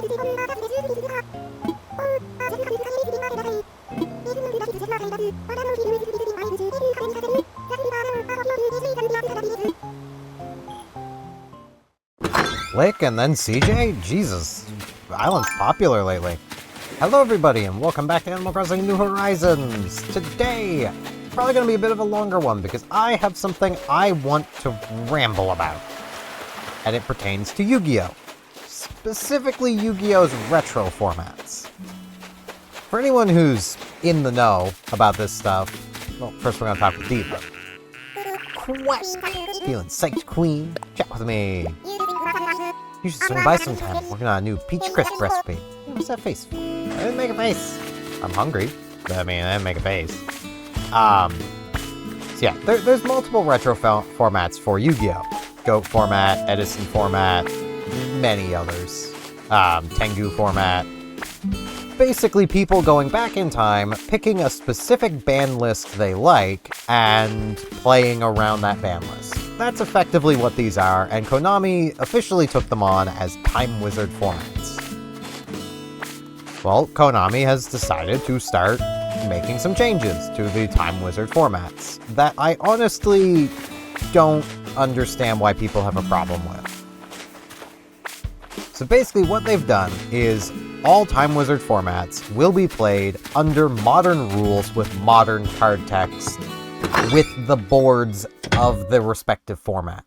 Lick and then CJ? Jesus, Island's popular lately. Hello everybody and welcome back to Animal Crossing New Horizons! Today, probably going to be a bit of a longer one because I have something I want to ramble about. And it pertains to Yu-Gi-Oh! Specifically Yu-Gi-Oh's retro formats. For anyone who's in the know about this stuff, well, first we're going to talk with Diva. Quest! Feeling psyched, queen? Chat with me! You should swing by sometime. I'm working on a new peach crisp recipe. Hey, what's that face for? I didn't make a face. I'm hungry. But I mean, I didn't make a face. So yeah, there's multiple retro formats for Yu-Gi-Oh! Goat format, Edison format, many others. Tengu format. Basically, people going back in time, picking a specific ban list they like, and playing around that ban list. That's effectively what these are, and Konami officially took them on as Time Wizard formats. Well, Konami has decided to start making some changes to the Time Wizard formats that I honestly don't understand why people have a problem with. So basically what they've done is all Time Wizard formats will be played under modern rules with modern card text with the boards of the respective format.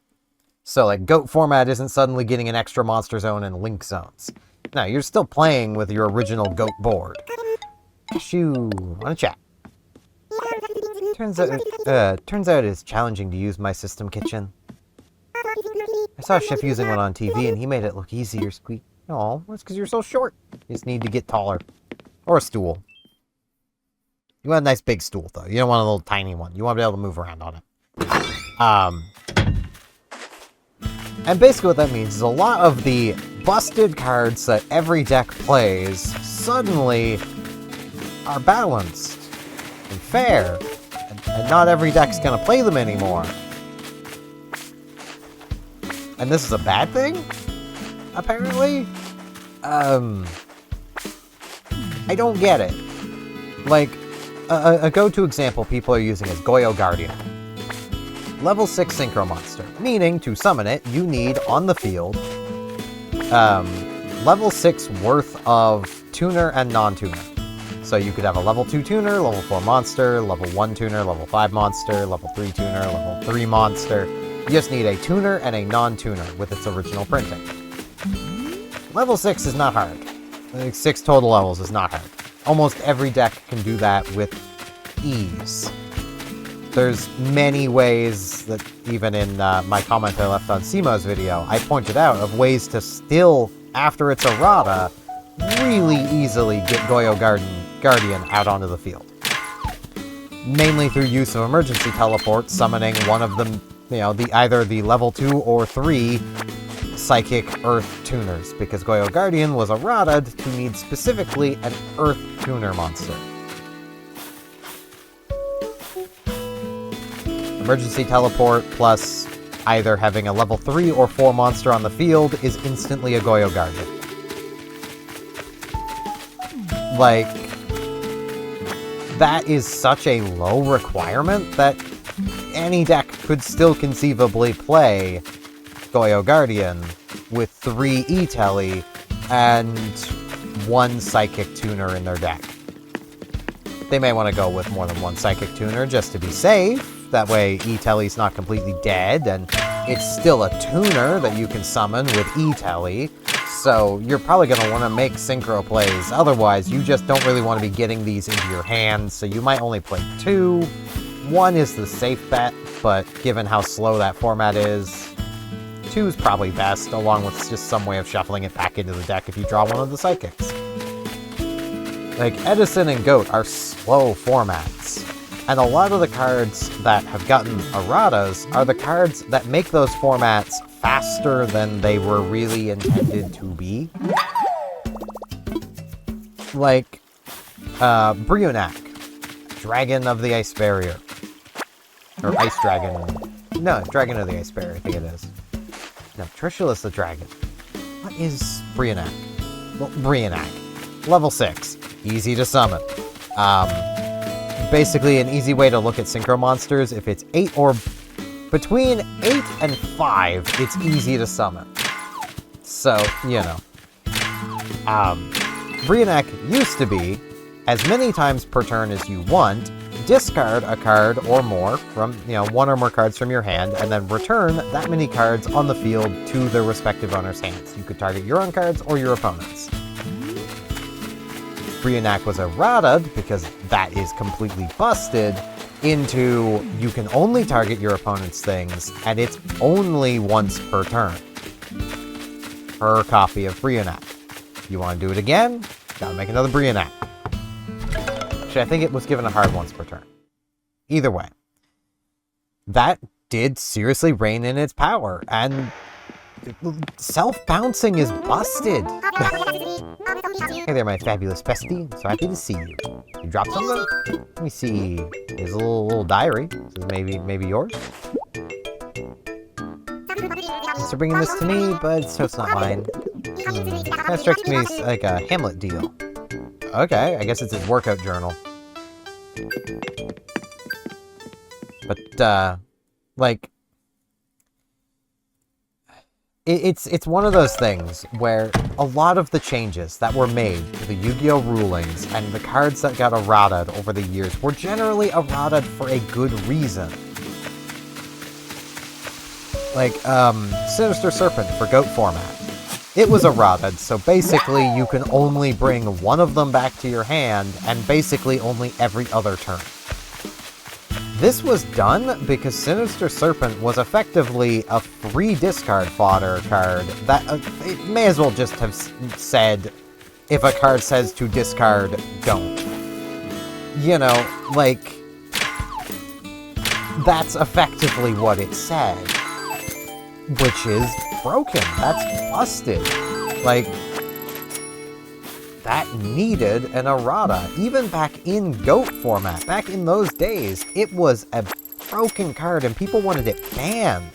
So like Goat format isn't suddenly getting an extra monster zone and link zones. No, you're still playing with your original Goat board. Shoo, wanna chat? Turns out it's challenging to use my system kitchen. I saw Chef using one on TV and he made it look easier, Squeak. Aw, that's because you're so short. You just need to get taller. Or a stool. You want a nice big stool, though. You don't want a little tiny one. You want to be able to move around on it. And basically what that means is a lot of the busted cards that every deck plays suddenly are balanced and fair. And not every deck's going to play them anymore. And this is a bad thing? Apparently? I don't get it. Like, a go-to example people are using is Goyo Guardian. Level 6 Synchro Monster, meaning to summon it, you need, on the field, level 6 worth of tuner and non-tuner. So you could have a level 2 tuner, level 4 monster, level 1 tuner, level 5 monster, level 3 tuner, level 3 monster. You just need a tuner and a non-tuner with its original printing. Level 6 is not hard. Like 6 total levels is not hard. Almost every deck can do that with ease. There's many ways that, even in my comment I left on Simo's video, I pointed out of ways to still, after it's errata, really easily get Goyo Guardian out onto the field. Mainly through use of emergency teleport, summoning one of them, either the level 2 or 3 Psychic Earth tuners, because Goyo Guardian was errataed to need specifically an Earth tuner monster. Emergency teleport plus either having a level 3 or 4 monster on the field is instantly a Goyo Guardian. Like, that is such a low requirement that any deck could still conceivably play Goyo Guardian with 3 E-Telly and 1 Psychic Tuner in their deck. They may want to go with more than 1 Psychic Tuner just to be safe. That way E-Telly's not completely dead, and it's still a tuner that you can summon with E-Telly. So you're probably going to want to make synchro plays. Otherwise, you just don't really want to be getting these into your hands, so you might only play 2. 1 is the safe bet, but given how slow that format is, 2 is probably best, along with just some way of shuffling it back into the deck if you draw one of the Psychics. Like, Edison and Goat are slow formats, and a lot of the cards that have gotten erratas are the cards that make those formats faster than they were really intended to be. Like, Brionac, Dragon of the Ice Barrier. Or Ice Dragon. No, Dragon of the Ice Barrier, I think it is. No, Trishula's the dragon. What is Brionac? well, Brionac. Level 6. Easy to summon. Basically, an easy way to look at Synchro Monsters, if it's 8 or... between 8 and 5, it's easy to summon. So, you know. Brionac used to be, as many times per turn as you want, discard a card or more from, one or more cards from your hand, and then return that many cards on the field to their respective owner's hands. You could target your own cards or your opponent's. Brionac was errataed, because that is completely busted, into you can only target your opponent's things, and it's only once per turn. Per copy of Brionac. You want to do it again? Gotta make another Brionac. Actually, I think it was given a hard once per turn. Either way. That did seriously rein in its power, and self-bouncing is busted. Hey there, my fabulous bestie. I'm so happy to see you. You dropped something? Let me see. There's a little diary. This is maybe yours? Thanks for bringing this to me, but it's not mine. Kind of strikes me as like a Hamlet deal. Okay, I guess it's his workout journal. But, like... It's one of those things where a lot of the changes that were made to the Yu-Gi-Oh! Rulings and the cards that got errated over the years were generally errated for a good reason. Like, Sinister Serpent for GOAT format. It was errated, so basically you can only bring one of them back to your hand, and basically only every other turn. This was done because Sinister Serpent was effectively a free discard fodder card that it may as well just have said, if a card says to discard, don't. You know, like, that's effectively what it said. Which is broken. That's busted. Like, that needed an errata. Even back in GOAT format, back in those days, it was a broken card and people wanted it banned.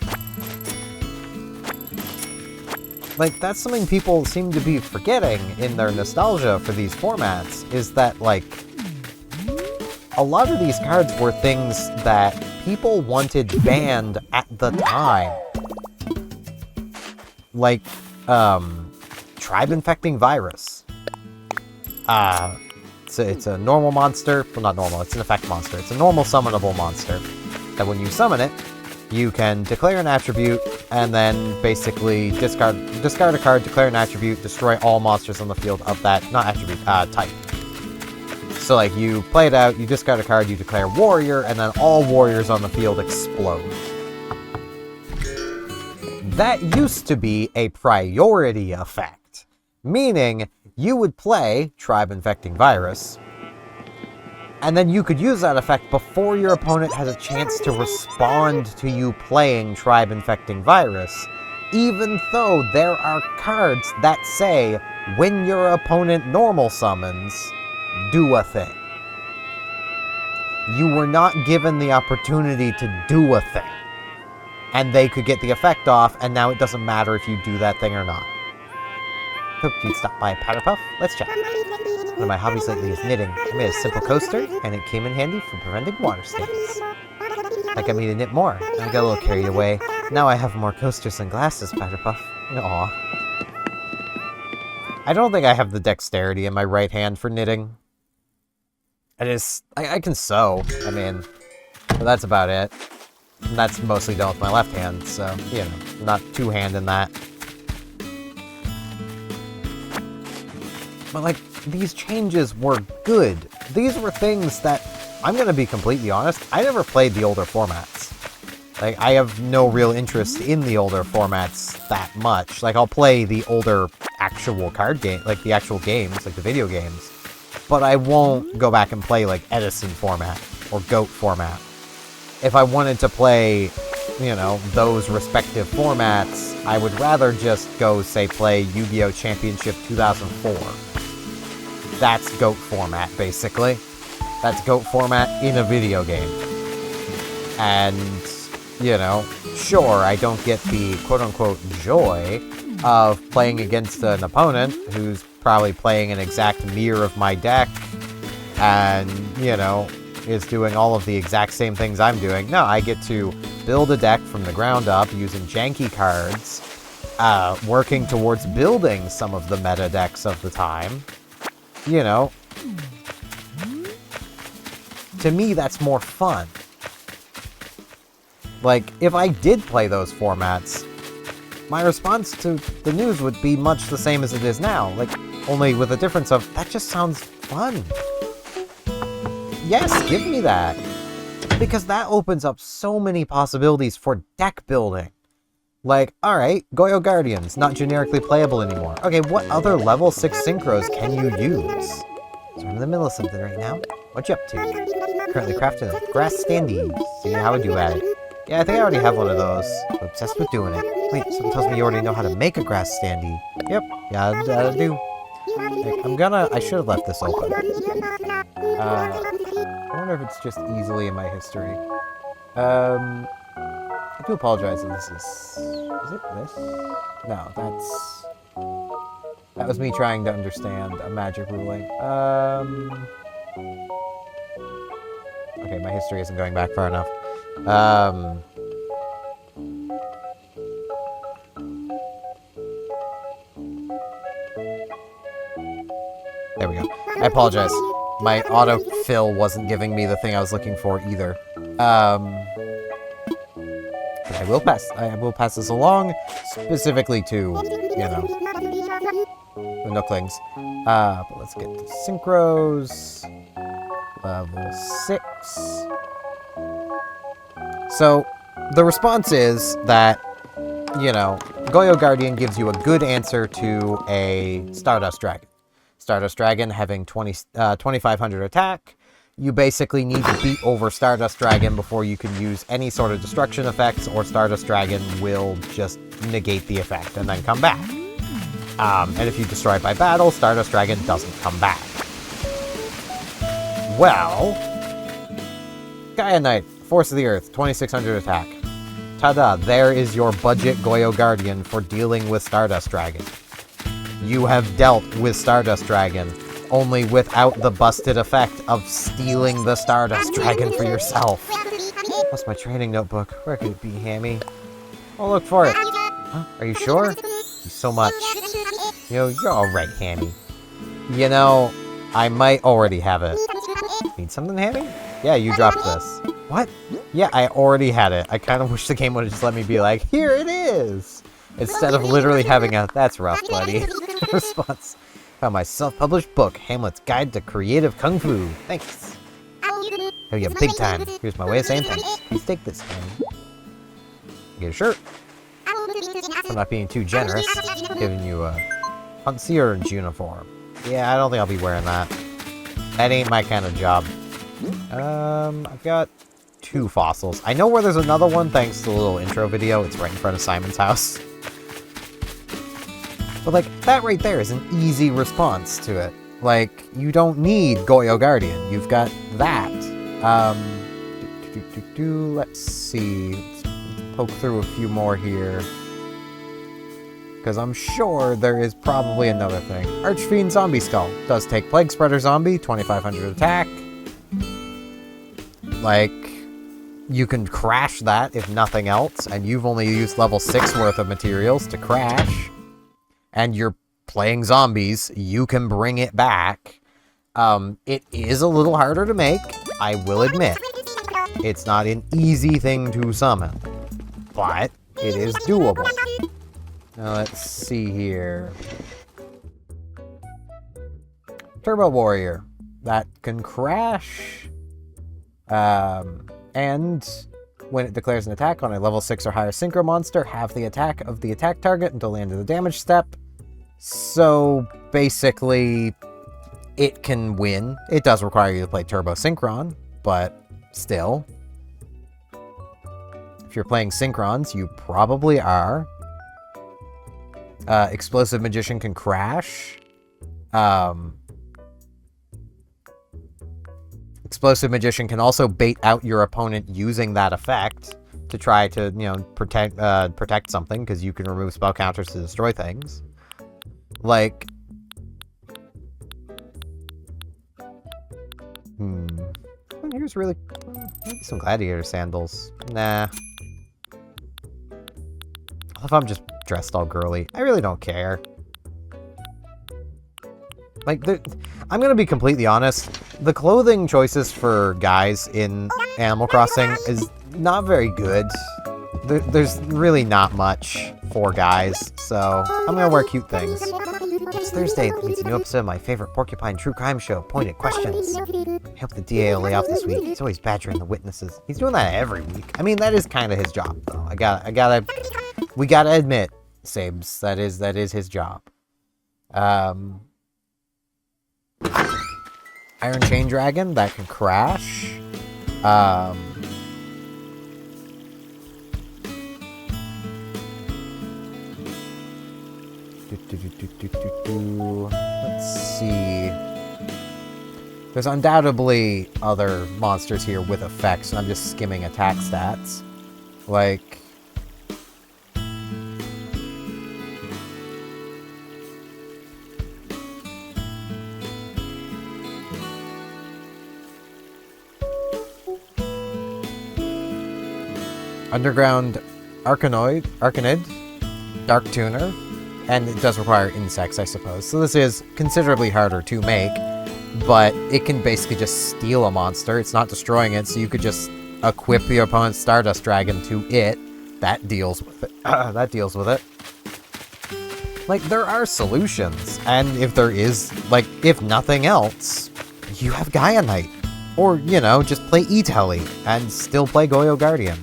Like, that's something people seem to be forgetting in their nostalgia for these formats, is that, like, a lot of these cards were things that people wanted banned at the time. Like, Tribe Infecting Virus. It's a normal monster. Well, not normal, it's an effect monster. It's a normal summonable monster that when you summon it, you can declare an attribute, and then basically discard a card, declare an attribute, destroy all monsters on the field of that, not attribute, type. So, like, you play it out, you discard a card, you declare warrior, and then all warriors on the field explode. That used to be a priority effect, meaning you would play Tribe Infecting Virus, and then you could use that effect before your opponent has a chance to respond to you playing Tribe Infecting Virus, even though there are cards that say, when your opponent normal summons, do a thing. You were not given the opportunity to do a thing. And they could get the effect off, and now it doesn't matter if you do that thing or not. Hope you'd stop by Powderpuff. Let's chat. One of my hobbies lately is knitting. I made a simple coaster, and it came in handy for preventing water stains. That got me to knit more, and I got a little carried away. Now I have more coasters than glasses, Powderpuff. Aw. I don't think I have the dexterity in my right hand for knitting. I can sew, I mean, but that's about it. And that's mostly done with my left hand, so, you know, not two-handing that. But, like, these changes were good. These were things that, I'm gonna be completely honest, I never played the older formats. Like, I have no real interest in the older formats that much. Like, I'll play the older actual card game, like the actual games, like the video games. But I won't go back and play, like, Edison format or GOAT format. If I wanted to play, you know, those respective formats, I would rather just go, say, play Yu-Gi-Oh! Championship 2004. That's GOAT format, basically. That's GOAT format in a video game. And, you know, sure, I don't get the quote-unquote joy of playing against an opponent who's probably playing an exact mirror of my deck, and, you know, is doing all of the exact same things I'm doing. No, I get to build a deck from the ground up using janky cards, working towards building some of the meta decks of the time. You know, to me, that's more fun. Like, if I did play those formats, my response to the news would be much the same as it is now. Like, only with the difference of, that just sounds fun. Yes, give me that. Because that opens up so many possibilities for deck building. Like, alright, Goyo Guardians, not generically playable anymore. Okay, what other level 6 synchros can you use? So I'm in the middle of something right now. What you up to? Currently crafting a grass standee. See how I do at it. Yeah, I think I already have one of those. I'm obsessed with doing it. Wait, someone tells me you already know how to make a grass standee. Yep, yeah, I do. I should have left this open. I wonder if it's just easily in my history. I do apologize if this is it this? No, that was me trying to understand a magic ruling. Okay, my history isn't going back far enough. There we go. I apologize. My autofill wasn't giving me the thing I was looking for either. But I will pass this along, specifically to, you know, the Nooklings. But let's get to Synchros. Level 6. So, the response is that, you know, Goyo Guardian gives you a good answer to a Stardust Dragon. Stardust Dragon having 2,500 attack. You basically need to beat over Stardust Dragon before you can use any sort of destruction effects, or Stardust Dragon will just negate the effect and then come back. And if you destroy it by battle, Stardust Dragon doesn't come back. Well, Gaia Knight, Force of the Earth, 2,600 attack. Ta-da, there is your budget Goyo Guardian for dealing with Stardust Dragon. You have dealt with Stardust Dragon, only without the busted effect of stealing the Stardust Dragon for yourself. What's my training notebook? Where could it be, Hammy? I'll look for it. Huh? Are you sure? Thank you so much. You know, you're alright, Hammy. You know, I might already have it. Need something, Hammy? Yeah, you dropped this. What? Yeah, I already had it. I kind of wish the game would have just let me be like, here it is! Instead of literally having a, that's rough, buddy, response. Found my self-published book, Hamlet's Guide to Creative Kung Fu. Thanks. Oh yeah, big time. Here's my way of saying thanks. Please take this, Hammy. Get a shirt. I'm not being too generous. Giving you a concierge uniform. Yeah, I don't think I'll be wearing that. That ain't my kind of job. I've got 2 fossils. I know where there's another one thanks to the little intro video. It's right in front of Simon's house. But, like, that right there is an easy response to it. Like, you don't need Goyo Guardian. You've got that. Let's see. Let's poke through a few more here. Because I'm sure there is probably another thing. Archfiend Zombie Skull. Does take Plague Spreader Zombie, 2,500 attack. Like, you can crash that if nothing else, and you've only used level 6 worth of materials to crash. And you're playing zombies, you can bring it back. It is a little harder to make, I will admit. It's not an easy thing to summon, but it is doable. Now let's see here. Turbo Warrior. That can crash. And when it declares an attack on a level 6 or higher synchro monster, have the attack of the attack target until the end of the damage step. So basically, it can win. It does require you to play Turbo Synchron, but still. If you're playing Synchrons, you probably are. Explosive Magician can crash. Explosive Magician can also bait out your opponent using that effect to try to, you know, protect something, because you can remove spell counters to destroy things. Like, Gladiators really... Maybe some gladiator sandals. Nah. If I'm just dressed all girly, I really don't care. Like, I'm gonna be completely honest. The clothing choices for guys in Animal Crossing is not very good. There's really not much for guys, so I'm gonna wear cute things. It's Thursday. That means a new episode of my favorite Porcupine True Crime show, Pointed Questions. I hope the DA will lay off this week. He's always badgering the witnesses. He's doing that every week. I mean, that is kind of his job, though. We gotta admit, Sabes, that is his job. Iron Chain Dragon, that can crash. Let's see. There's undoubtedly other monsters here with effects, and I'm just skimming attack stats. Like... Underground Arcanid, Dark Tuner, and it does require insects, I suppose. So this is considerably harder to make, but it can basically just steal a monster. It's not destroying it, so you could just equip your opponent's Stardust Dragon to it. That deals with it. That deals with it. Like, there are solutions, and if there is, like, if nothing else, you have Gaia Knight. Or, you know, just play E-Telly and still play Goyo Guardian.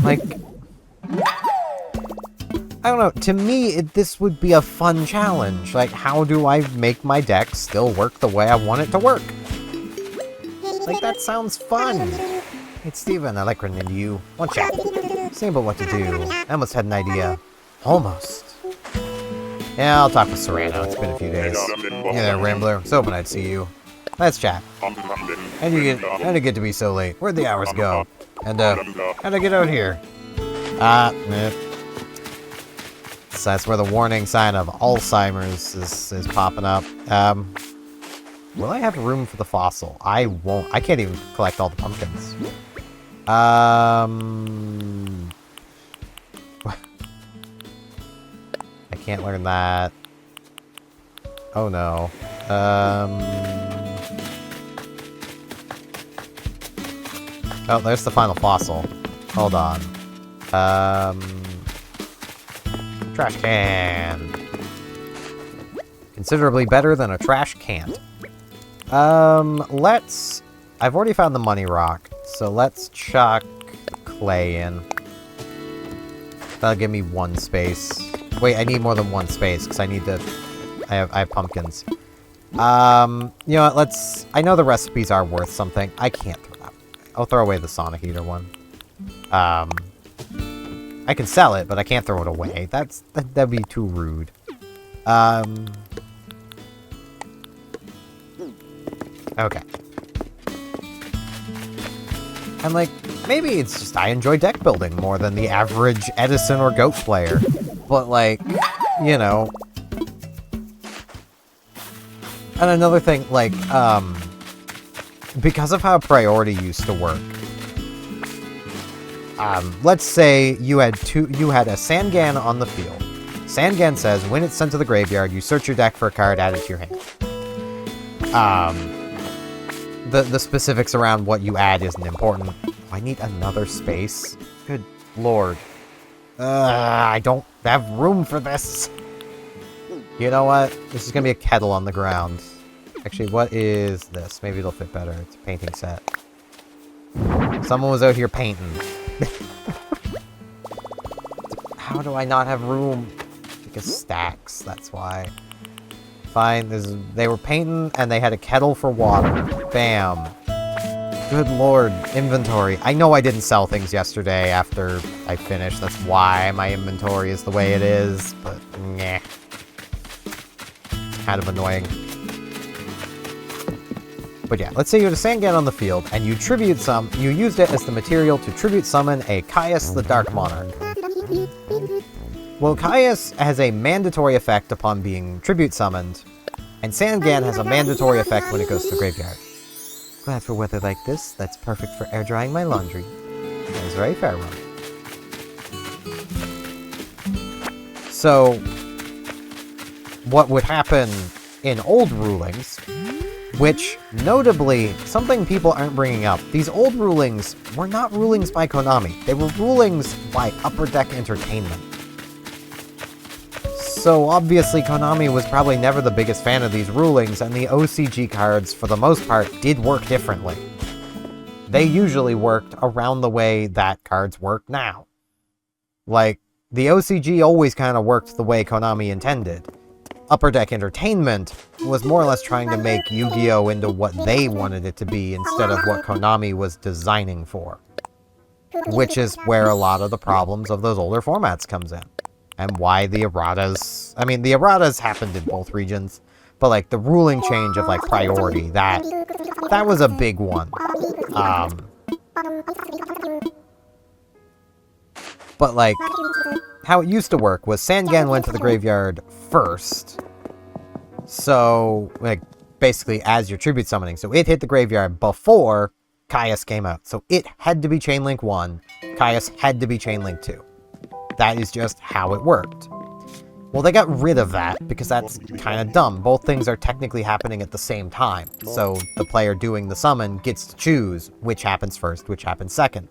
Like, I don't know, to me, this would be a fun challenge. Like, how do I make my deck still work the way I want it to work? Like, that sounds fun. It's Steven, I like running into you. One chat. Same about what to do. I almost had an idea. Almost. Yeah, I'll talk with Serrano. It's been a few days. Hey there, Rambler. I was hoping I'd see you. Let's chat. How'd it get to be so late? Where'd the hours go? And, how'd I get out here? So that's where the warning sign of Alzheimer's is popping up. Will I have room for the fossil? I won't. I can't even collect all the pumpkins. I can't learn that. Oh no. Oh, there's the final fossil. Hold on. Trash can. Considerably better than a trash can't. I've already found the money rock, so let's chuck clay in. That'll give me one space. Wait, I need more than one space, because I need to... I have pumpkins. You know what, I know the recipes are worth something. I can't throw that away. I'll throw away the sauna heater one. I can sell it, but I can't throw it away. That'd be too rude. Okay. And, like, maybe it's just I enjoy deck building more than the average Edison or Goat player. But, like, you know... And another thing, like, because of how priority used to work, let's say you had a Sangan on the field. Sangan says, when it's sent to the graveyard, you search your deck for a card, add it to your hand. The specifics around what you add isn't important. I need another space. Good lord. I don't have room for this. You know what? This is gonna be a kettle on the ground. Actually, what is this? Maybe it'll fit better. It's a painting set. Someone was out here painting. How do I not have room? Because stacks, that's why. Fine, they were painting and they had a kettle for water. Bam. Good lord, inventory. I know I didn't sell things yesterday after I finished. That's why my inventory is the way it is, but meh. It's kind of annoying. But yeah, let's say you had a Sangan on the field, and you used it as the material to tribute summon a Caius the Dark Monarch. Well, Caius has a mandatory effect upon being tribute summoned, And Sangan has a mandatory effect when it goes to the graveyard. Glad for weather like this, that's perfect for air drying my laundry. That is very fair, Ron. So, what would happen in old rulings, which, notably, something people aren't bringing up, these old rulings were not rulings by Konami. They were rulings by Upper Deck Entertainment. So obviously Konami was probably never the biggest fan of these rulings, and the OCG cards, for the most part, did work differently. They usually worked around the way that cards work now. Like, the OCG always kind of worked the way Konami intended. Upper Deck Entertainment was more or less trying to make Yu-Gi-Oh! Into what they wanted it to be instead of what Konami was designing for. Which is where a lot of the problems of those older formats comes in. And why the erratas... I mean, the erratas happened in both regions, but, like, the ruling change of, like, priority, that was a big one. But, like, how it used to work was Sangan went to the graveyard first. So, like, basically as your tribute summoning. So it hit the graveyard before Caius came out. So it had to be Chainlink 1. Caius had to be Chainlink 2. That is just how it worked. Well, they got rid of that, because that's kind of dumb. Both things are technically happening at the same time. So the player doing the summon gets to choose which happens first, which happens second.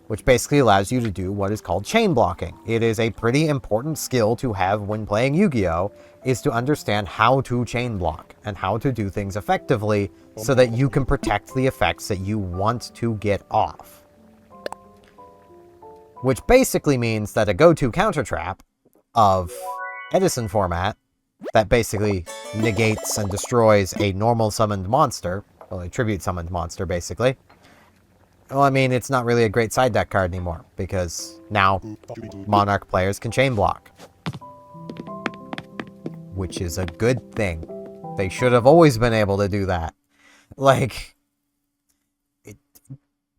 Which basically allows you to do what is called chain blocking. It is a pretty important skill to have when playing Yu-Gi-Oh! Is to understand how to chain block, and how to do things effectively, so that you can protect the effects that you want to get off. Which basically means that a go-to counter trap of Edison format that basically negates and destroys a normal summoned monster, well, a tribute summoned monster, basically. Well, I mean, it's not really a great side deck card anymore, because now Monarch players can chain block. Which is a good thing. They should have always been able to do that. Like...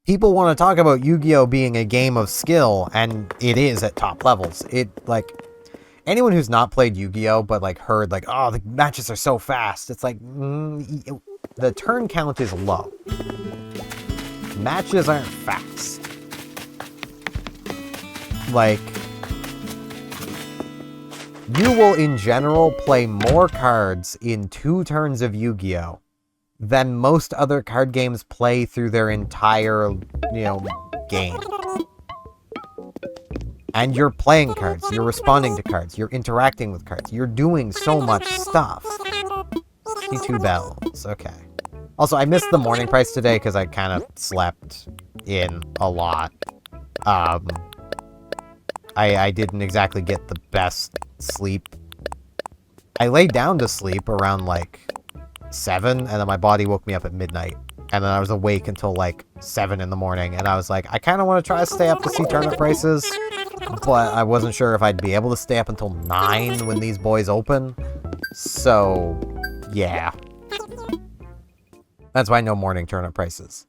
People want to talk about Yu-Gi-Oh! Being a game of skill, and it is at top levels. Like, anyone who's not played Yu-Gi-Oh! But, like, heard, like, oh, the matches are so fast, it's like, the turn count is low. Matches aren't fast. Like, you will, in general, play more cards in 2 turns of Yu-Gi-Oh! Than most other card games play through their entire, game. And you're playing cards, you're responding to cards, you're interacting with cards, you're doing so much stuff. 52 bells, okay. Also, I missed the morning price today because I kind of slept in a lot. I didn't exactly get the best sleep. I laid down to sleep around, like, 7, and then my body woke me up at midnight. And then I was awake until, like, 7 in the morning, and I was like, I kind of want to try to stay up to see turnip prices, but I wasn't sure if I'd be able to stay up until 9 when these boys open. So, yeah. That's why no morning turnip prices.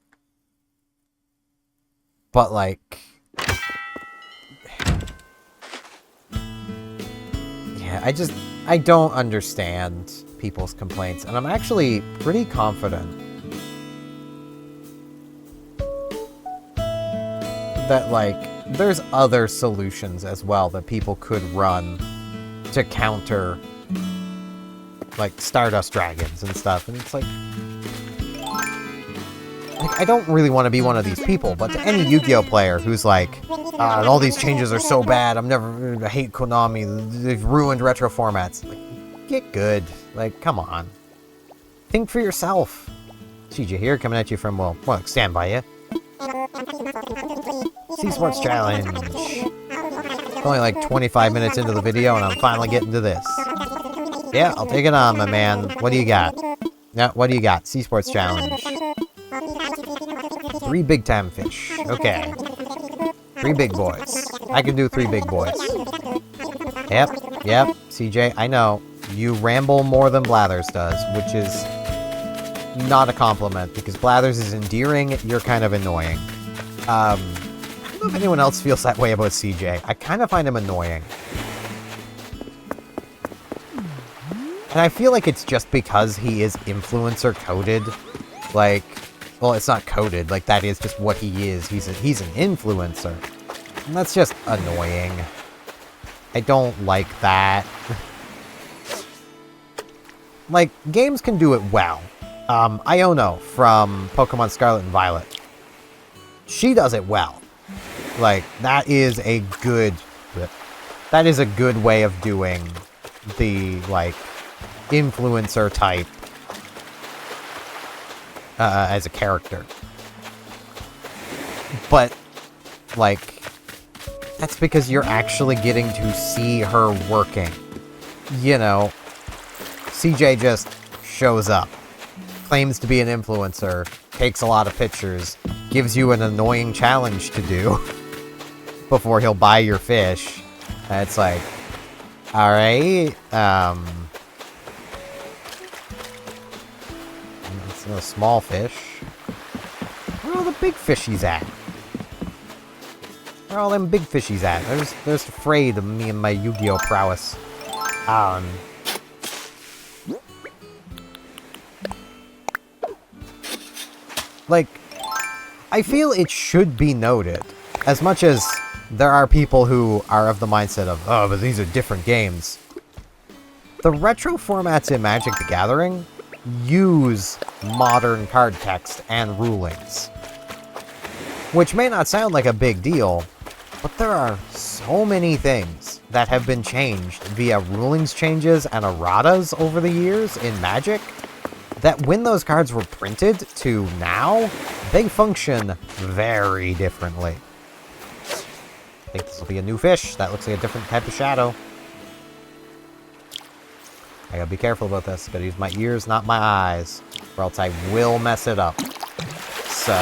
But, like... yeah, I don't understand people's complaints, and I'm actually pretty confident that, like, there's other solutions as well that people could run to counter, like, Stardust Dragons and stuff, and it's like, I don't really want to be one of these people, but to any Yu-Gi-Oh! Player who's like, all these changes are so bad, I hate Konami, they've ruined retro formats. Like, get good. Like, come on. Think for yourself. CJ here, coming at you from, well, stand by you. C-Sports Challenge. Only like 25 minutes into the video, and I'm finally getting to this. Yeah, I'll take it on, my man. What do you got? Yeah, what do you got? C-Sports Challenge. 3 big-time fish. Okay. 3 big boys. I can do 3 big boys. Yep, CJ, I know. You ramble more than Blathers does, which is not a compliment, because Blathers is endearing, you're kind of annoying. I don't know if anyone else feels that way about CJ. I kind of find him annoying. And I feel like it's just because he is influencer coded. Like, well, it's not coded. Like, that is just what he is. He's an influencer. And that's just annoying. I don't like that. Like, games can do it well. Iono from Pokemon Scarlet and Violet. She does it well. Like, that is a good way of doing the, like, influencer type as a character. But, like, that's because you're actually getting to see her working. You know, CJ just shows up, claims to be an influencer, takes a lot of pictures, gives you an annoying challenge to do before he'll buy your fish. And it's like, alright, it's a small fish. Where are all the big fishies at? Where are all them big fishies at? There's afraid of me and my Yu-Gi-Oh prowess. Like, I feel it should be noted, as much as there are people who are of the mindset of, oh, but these are different games. The retro formats in Magic the Gathering use modern card text and rulings. Which may not sound like a big deal, but there are so many things that have been changed via rulings changes and erratas over the years in Magic, that when those cards were printed to now, they function very differently. I think this will be a new fish. That looks like a different type of shadow. I gotta be careful about this. Gotta use my ears, not my eyes, or else I will mess it up. So.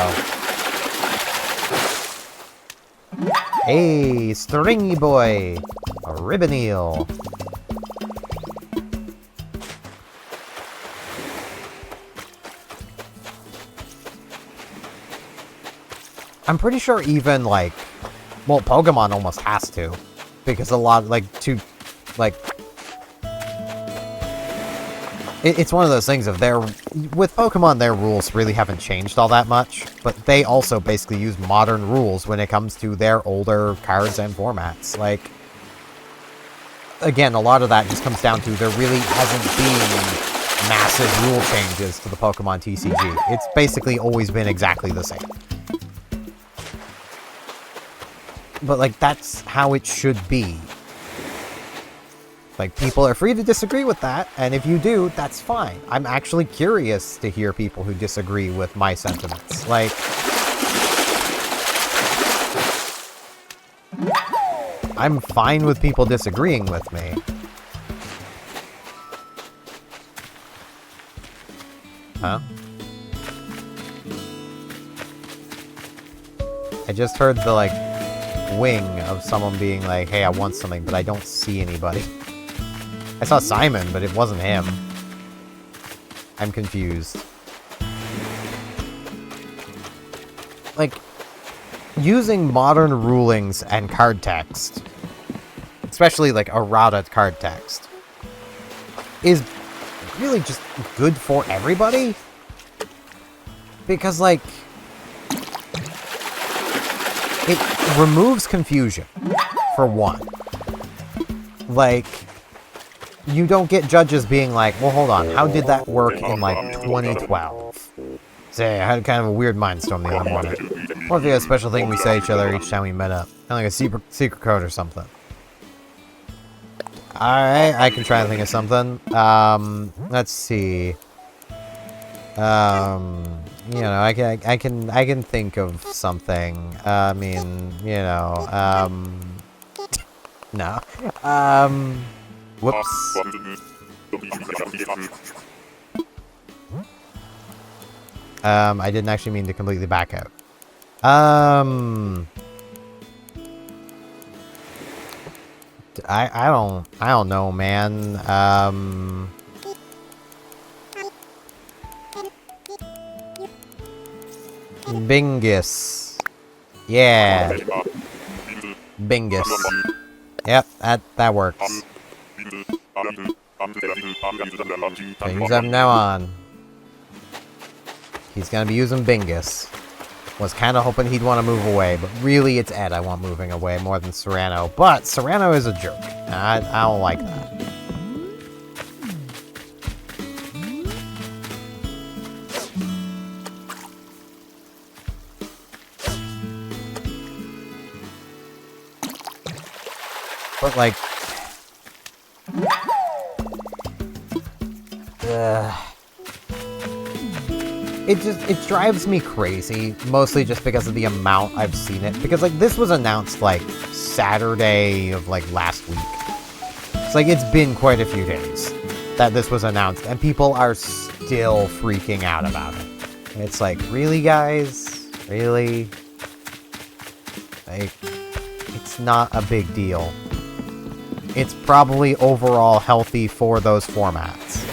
Hey, stringy boy! A ribbon eel. I'm pretty sure even, like, well, Pokemon almost has to, because a lot, like, it's one of those things of with Pokemon, their rules really haven't changed all that much, but they also basically use modern rules when it comes to their older cards and formats. Like, again, a lot of that just comes down to there really hasn't been massive rule changes to the Pokemon TCG. It's basically always been exactly the same. But, like, that's how it should be. Like, people are free to disagree with that, and if you do, that's fine. I'm actually curious to hear people who disagree with my sentiments. Like, I'm fine with people disagreeing with me. Huh? I just heard the, like, wing of someone being like, hey, I want something, but I don't see anybody. I saw Simon, but it wasn't him. I'm confused. Like, using modern rulings and card text, especially like errata card text, is really just good for everybody. Because, like, it removes confusion, for one. Like, you don't get judges being like, well, hold on, how did that work in, like, 2012? Say, I had kind of a weird mindstorm the other morning. What if we had a special thing we say each other each time we met up? Kind of like a secret code or something. Alright, I can try and think of something. Let's see. You know, I can think of something. I mean, you know, no. Whoops. I didn't actually mean to completely back out. I don't know, man. Bingus. Yeah. Bingus. Yep, that works. Things from now on. He's gonna be using Bingus. Was kind of hoping he'd want to move away, but really it's Ed I want moving away more than Serrano. But Serrano is a jerk. I don't like that. But, like... It drives me crazy, mostly just because of the amount I've seen it. Because, like, this was announced, like, Saturday of, like, last week. It's like, it's been quite a few days that this was announced, and people are still freaking out about it. And it's like, really, guys? Really? Like, it's not a big deal. It's probably overall healthy for those formats.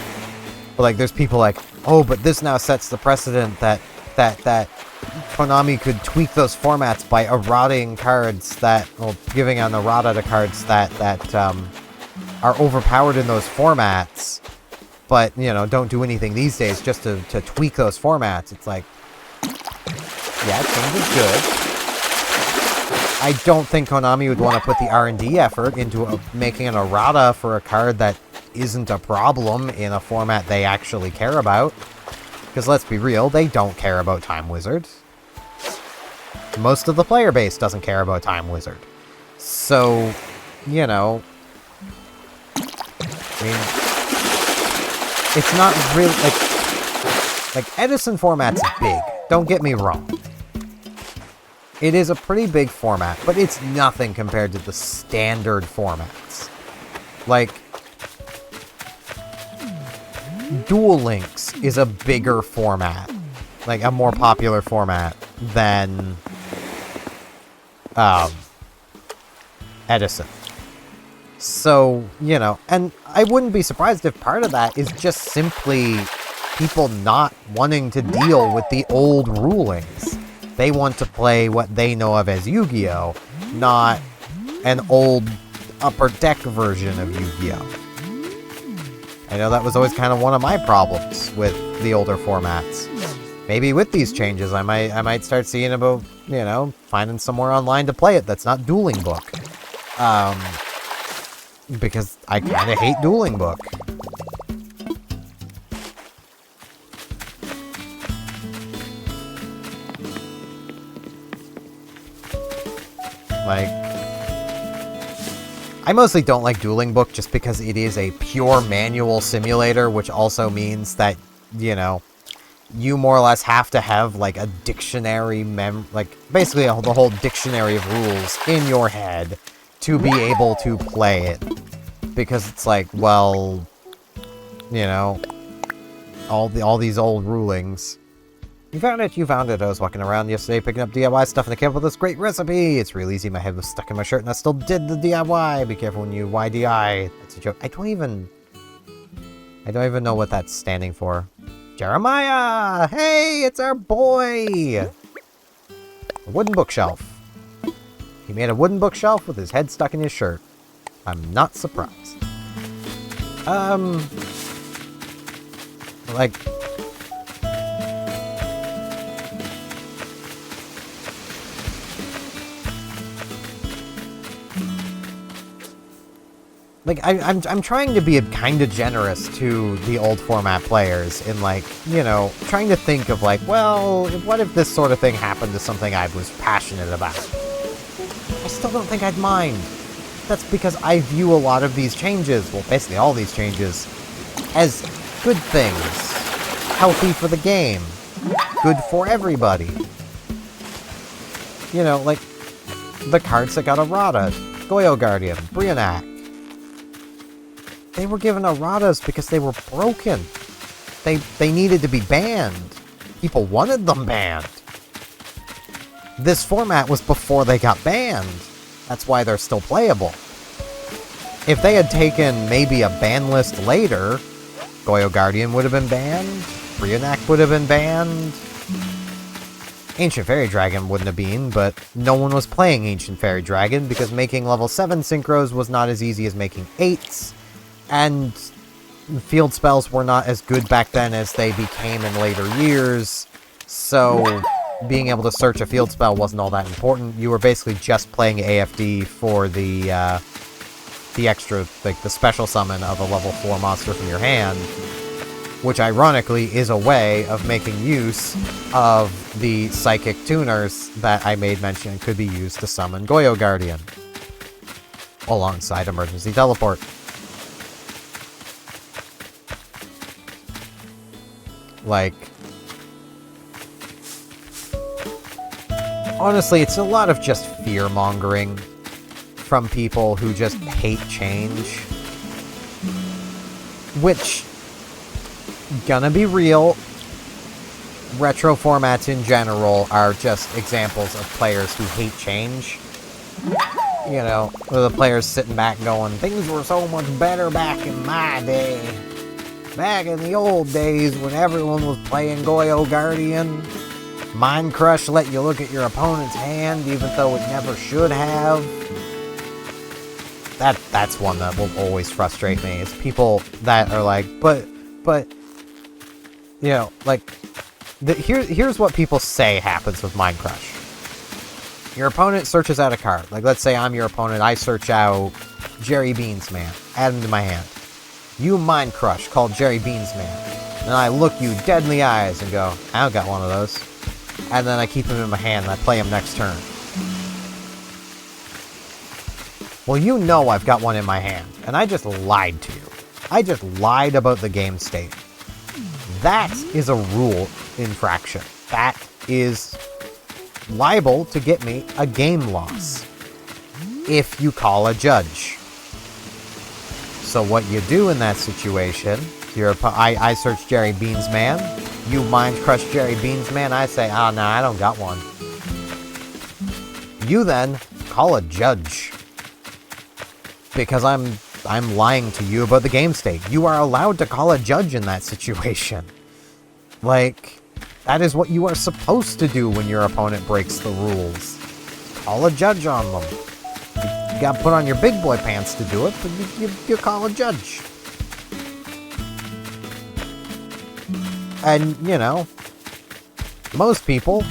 But, like, there's people like, oh, but this now sets the precedent that Konami could tweak those formats by errating cards that, well, giving an errata to cards that are overpowered in those formats, but, you know, don't do anything these days just to tweak those formats. It's like, yeah, change is good. I don't think Konami would want to put the R&D effort into making an errata for a card that isn't a problem in a format they actually care about. Because let's be real, they don't care about Time Wizard. Most of the player base doesn't care about Time Wizard. So, you know... I mean... It's not really... Like, Edison format's big. Don't get me wrong. It is a pretty big format, but it's nothing compared to the standard formats. Like... Duel Links is a bigger format, like a more popular format than Edison. So, you know, and I wouldn't be surprised if part of that is just simply people not wanting to deal with the old rulings. They want to play what they know of as Yu-Gi-Oh!, not an old upper deck version of Yu-Gi-Oh! I know that was always kind of one of my problems with the older formats. Maybe with these changes, I might start seeing about, you know, finding somewhere online to play it that's not Dueling Book. Because I kind of hate Dueling Book. Like... I mostly don't like Dueling Book just because it is a pure manual simulator, which also means that, you know, you more or less have to have, like, a dictionary basically the whole dictionary of rules in your head to be able to play it. Because it's like, well, you know, all these old rulings. You found it, you found it. I was walking around yesterday picking up DIY stuff and I came up with this great recipe. It's real easy. My head was stuck in my shirt and I still did the DIY. Be careful when you YDI. That's a joke. I don't even know what that's standing for. Jeremiah! Hey, it's our boy! A wooden bookshelf. He made a wooden bookshelf with his head stuck in his shirt. I'm not surprised. Like... Like, I'm trying to be kind of generous to the old format players in, like, you know, trying to think of, like, well, what if this sort of thing happened to something I was passionate about? I still don't think I'd mind. That's because I view a lot of these changes, well, basically all these changes, as good things. Healthy for the game. Good for everybody. You know, like, the cards that got errata. Goyo Guardian, Brionac. They were given erratas because they were broken. They needed to be banned. People wanted them banned. This format was before they got banned. That's why they're still playable. If they had taken maybe a ban list later, Goyo Guardian would have been banned, Brionac would have been banned, Ancient Fairy Dragon wouldn't have been, but no one was playing Ancient Fairy Dragon because making level 7 synchros was not as easy as making 8s. And field spells were not as good back then as they became in later years, so being able to search a field spell wasn't all that important. You were basically just playing AFD for the extra, like, the special summon of a level 4 monster from your hand, which ironically is a way of making use of the psychic tuners that I made mention could be used to summon Goyo Guardian, alongside Emergency Teleport. Like, honestly, it's a lot of just fear-mongering from people who just hate change. Which, gonna be real, retro formats in general are just examples of players who hate change. You know, the players sitting back going, things were so much better back in my day. Back in the old days when everyone was playing Goyo Guardian, Mind Crush let you look at your opponent's hand even though it never should have. That's one that will always frustrate me, is people that are like, but, you know, like, here's what people say happens with Mind Crush. Your opponent searches out a card. Like, let's say I'm your opponent, I search out Jerry Beans Man, add him to my hand. You Mind Crush called Jerry Beans Man. And I look you dead in the eyes and go, I don't got one of those. And then I keep him in my hand and I play him next turn. Well, you know I've got one in my hand, and I just lied to you. I just lied about the game state. That is a rule infraction. That is liable to get me a game loss if you call a judge. So what you do in that situation, I search Jerry Beans Man, you Mind Crush Jerry Beans Man, I say, oh no, I don't got one. You then call a judge. Because I'm lying to you about the game state. You are allowed to call a judge in that situation. Like, that is what you are supposed to do when your opponent breaks the rules. Call a judge on them. You got to put on your big boy pants to do it, but you call a judge. And, you know, most people,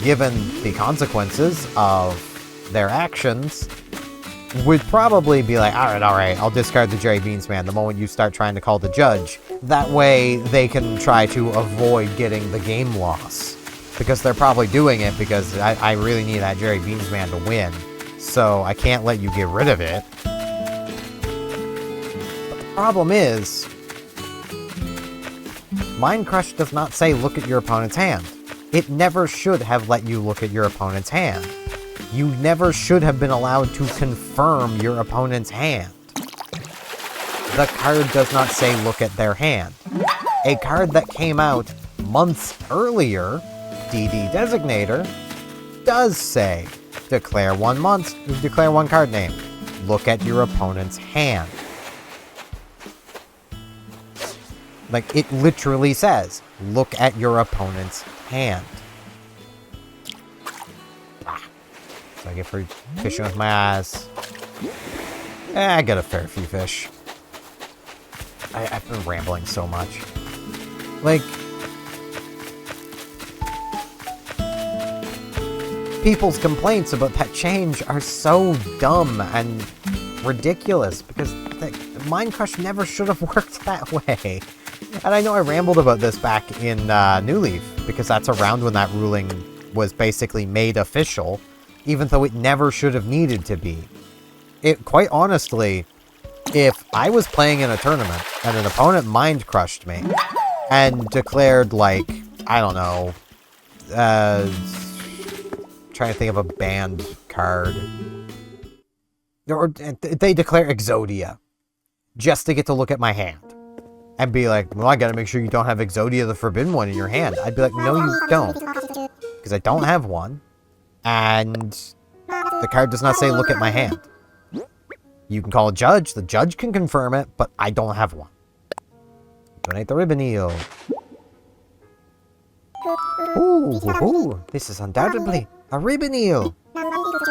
given the consequences of their actions, would probably be like, alright, I'll discard the Jerry Beans Man the moment you start trying to call the judge. That way, they can try to avoid getting the game loss. Because they're probably doing it because I really need that Jerry Beans Man to win. So, I can't let you get rid of it. But the problem is, Mind Crush does not say look at your opponent's hand. It never should have let you look at your opponent's hand. You never should have been allowed to confirm your opponent's hand. The card does not say look at their hand. A card that came out months earlier, DD Designator, does say declare one card name. Look at your opponent's hand. Like, it literally says look at your opponent's hand. So I get for fishing with my eyes. I got a fair few fish. I've been rambling so much. Like, people's complaints about that change are so dumb and ridiculous because Mind Crush never should have worked that way. And I know I rambled about this back in New Leaf because that's around when that ruling was basically made official. Even though it never should have needed to be. Quite honestly, if I was playing in a tournament and an opponent Mind Crushed me and declared, like, I don't know, trying to think of a banned card. Or they declare Exodia just to get to look at my hand and be like, well, I gotta make sure you don't have Exodia the Forbidden One in your hand. I'd be like, no, you don't. Because I don't have one. And the card does not say, look at my hand. You can call a judge. The judge can confirm it, but I don't have one. Donate the ribbon eel. Ooh, this is undoubtedly a ribbon eel.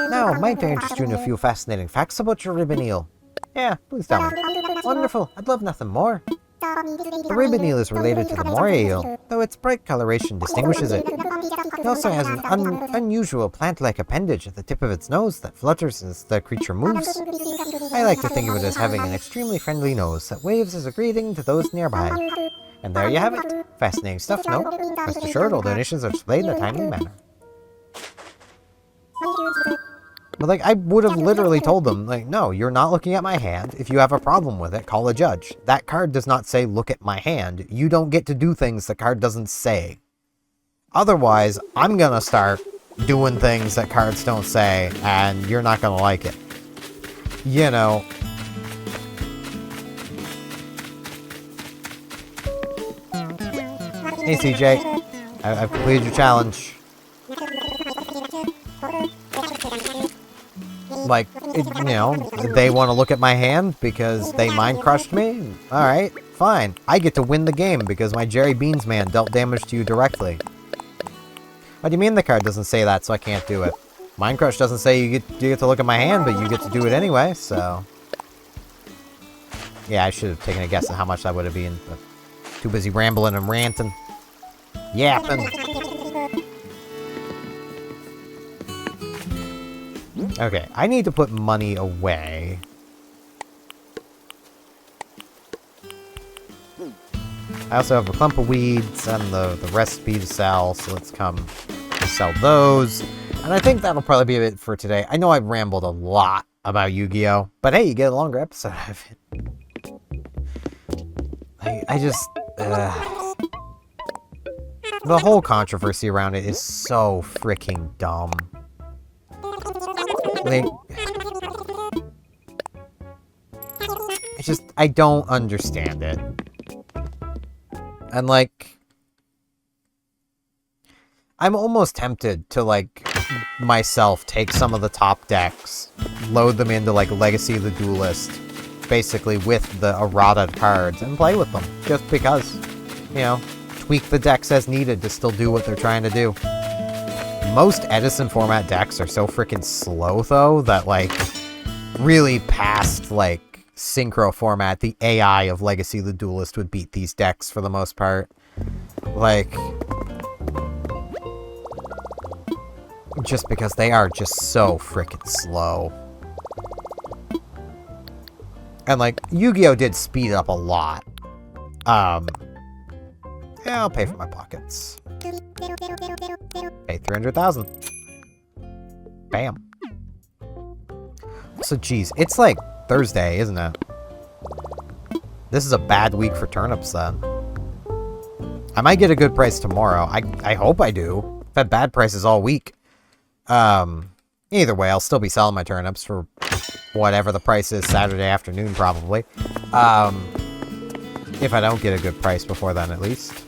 Now, might I interest you in a few fascinating facts about your ribbon eel? Yeah, please tell me. Wonderful. I'd love nothing more. The ribbon eel is related to the moray eel, though its bright coloration distinguishes it. It also has an unusual plant-like appendage at the tip of its nose that flutters as the creature moves. I like to think of it as having an extremely friendly nose that waves as a greeting to those nearby. And there you have it. Fascinating stuff, no? Rest assured, all donations are displayed in a timely manner. But, like, I would have literally told them, like, no, you're not looking at my hand. If you have a problem with it, call a judge. That card does not say, look at my hand. You don't get to do things the card doesn't say. Otherwise, I'm gonna start doing things that cards don't say, and you're not gonna like it. You know. Hey, CJ. I've completed your challenge. Like, you know, they want to look at my hand because they mind crushed me? Alright, fine. I get to win the game because my Jerry Beans man dealt damage to you directly. What do you mean the card doesn't say that, so I can't do it? Mind Crush doesn't say you get to look at my hand, but you get to do it anyway, so... Yeah, I should have taken a guess at how much that would have been, but... Too busy rambling and ranting. Yapping. Okay, I need to put money away. I also have a clump of weeds and the recipe to sell, so let's come to sell those. And I think that'll probably be it for today. I know I've rambled a lot about Yu-Gi-Oh! But hey, you get a longer episode out of it. I just... the whole controversy around it is so freaking dumb. Like... I don't understand it. And, like... I'm almost tempted to, like, myself take some of the top decks, load them into, like, Legacy of the Duelist, basically with the errata cards, and play with them. Just because. You know, tweak the decks as needed to still do what they're trying to do. Most Edison format decks are so freaking slow, though, that, like, really past, like, Synchro format, the AI of Legacy of the Duelist would beat these decks for the most part. Like... just because they are just so freaking slow. And, like, Yu-Gi-Oh! Did speed up a lot. Yeah, I'll pay for my pockets. Pay 300,000. Bam. So, geez, it's like Thursday, isn't it? This is a bad week for turnips, then. I might get a good price tomorrow. I hope I do. I've had bad prices all week. Either way, I'll still be selling my turnips for whatever the price is Saturday afternoon, probably. If I don't get a good price before then, at least.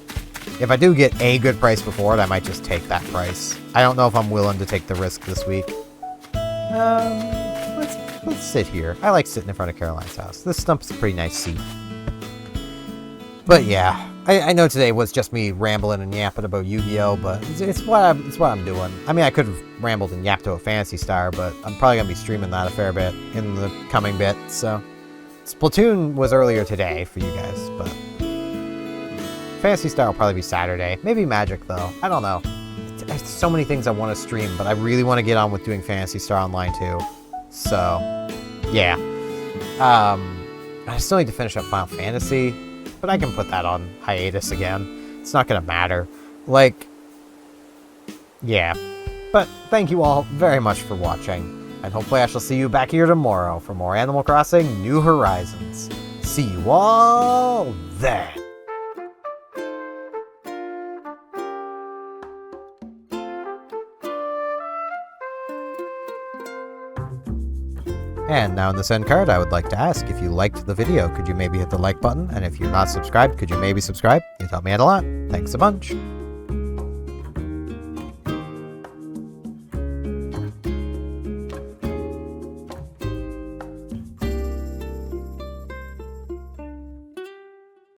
If I do get a good price before it, I might just take that price. I don't know if I'm willing to take the risk this week. Let's sit here. I like sitting in front of Caroline's house. This stump's a pretty nice seat. But yeah. I know today was just me rambling and yapping about Yu-Gi-Oh, but it's what I'm doing. I mean, I could have rambled and yapped to a Phantasy Star, but I'm probably gonna be streaming that a fair bit in the coming bit. So, Splatoon was earlier today for you guys, but Phantasy Star will probably be Saturday. Maybe Magic though. I don't know. There's so many things I want to stream, but I really want to get on with doing Phantasy Star Online too. So, yeah. I still need to finish up Final Fantasy. But I can put that on hiatus again. It's not gonna matter. Like, yeah. But thank you all very much for watching. And hopefully I shall see you back here tomorrow for more Animal Crossing New Horizons. See you all then. And now in this end card, I would like to ask, if you liked the video, could you maybe hit the like button? And if you're not subscribed, could you maybe subscribe? You'd help me out a lot. Thanks a bunch.